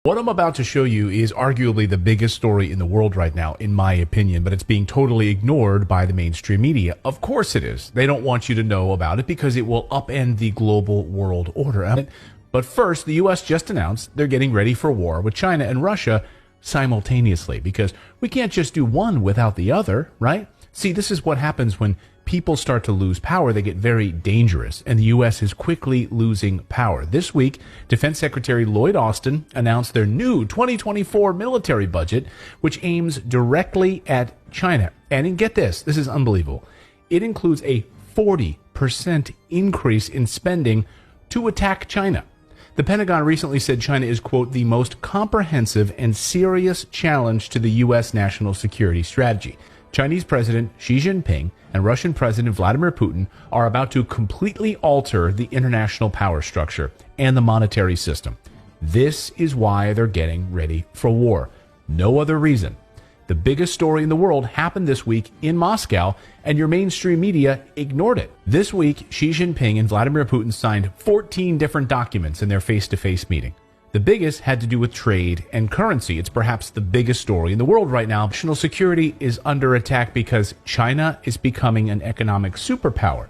What I'm about to show you is arguably the biggest story in the world right now, in my opinion, but it's being totally ignored by the mainstream media. Of course it is. They don't want you to know about it because it will upend the global world order. But first, the U.S. just announced they're getting ready for war with China and Russia simultaneously, because we can't just do one without the other, right? See, this is what happens when people start to lose power. They get very dangerous, and the U.S. is quickly losing power. This week, Defense Secretary Lloyd Austin announced their new 2024 military budget, which aims directly at China. And get this is unbelievable. It includes a 40% increase in spending to attack China. The Pentagon recently said China is, quote, the most comprehensive and serious challenge to the U.S. national security strategy. Chinese President Xi Jinping and Russian President Vladimir Putin are about to completely alter the international power structure and the monetary system. This is why they're getting ready for war. No other reason. The biggest story in the world happened this week in Moscow, and your mainstream media ignored it. This week, Xi Jinping and Vladimir Putin signed 14 different documents in their face-to-face meeting. The biggest had to do with trade and currency. It's perhaps the biggest story in the world right now. National security is under attack because China is becoming an economic superpower.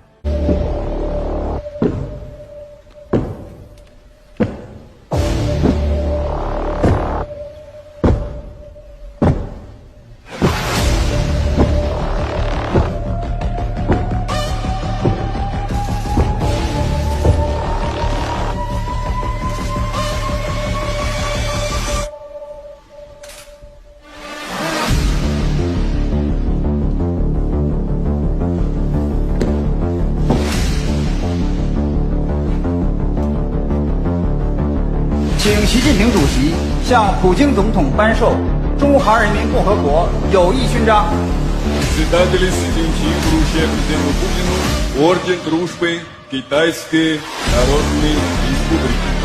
请习近平主席向普京总统颁授中华人民共和国友谊勋章。Председатель Си Цзиньпин вручает президенту Путину орден дружбы Китайской Народной Республики.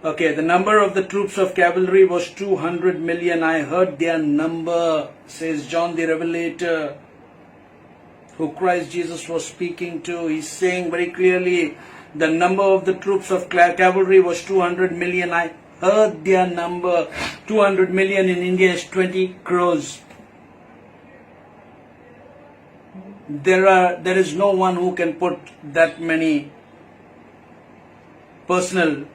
Okay, the number of the troops of cavalry was 200 million. I heard their number, says John the Revelator, who Christ Jesus was speaking to. He's saying very clearly, the number of the troops of cavalry was 200 million. I heard their number. 200 million in India is 20 crores. There is no one who can put that many personnel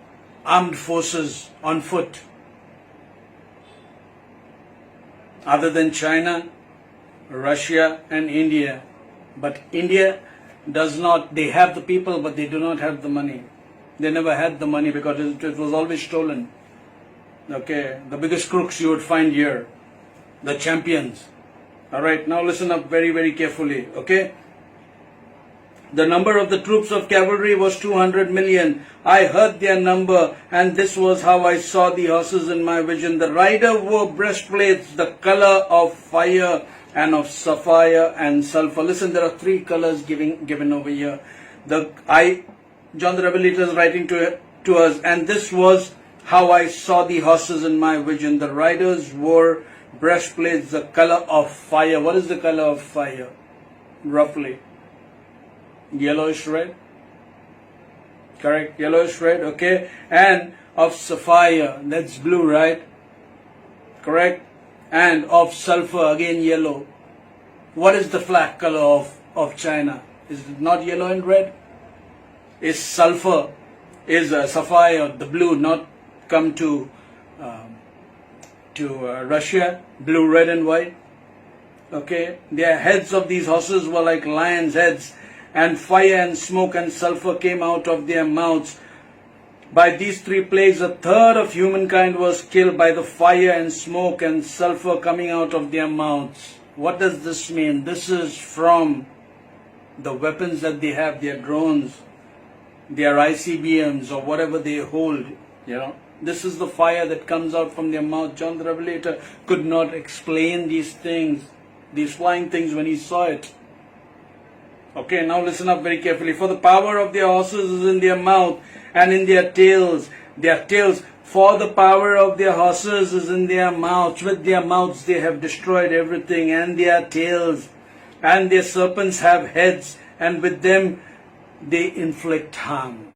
armed forces on foot other than China, Russia and India. But India does not, they have the people but they do not have the money. They never had the money because it was always stolen. Okay, the biggest crooks you would find here, the champions. Alright, now listen up very, very carefully, okay? The number of the troops of cavalry was 200 million. I heard their number, and this was how I saw the horses in my vision. The rider wore breastplates, the color of fire and of sapphire and sulfur. Listen, there are three colors given over here. John the Revelator is writing to us, and this was how I saw the horses in my vision. The riders wore breastplates, the color of fire. What is the color of fire? Roughly. Yellowish red, correct, yellowish red, okay, and of sapphire, that's blue, right, correct, and of sulfur, again yellow. What is the flag color of China? Is it not yellow and red? Is sulfur, is sapphire, the blue, not come to Russia, blue, red and white, okay, the heads of these horses were like lions' heads, and fire and smoke and sulfur came out of their mouths. By these three plagues, a third of humankind was killed by the fire and smoke and sulfur coming out of their mouths. What does this mean? This is from the weapons that they have, their drones, their ICBMs or whatever they hold, you know. This is the fire that comes out from their mouth. John the Revelator could not explain these things, these flying things when he saw it. Okay, now listen up very carefully. For the power of their horses is in their mouth and in their tails. Their tails. For the power of their horses is in their mouths. With their mouths they have destroyed everything, and their tails. And their serpents have heads, and with them they inflict harm.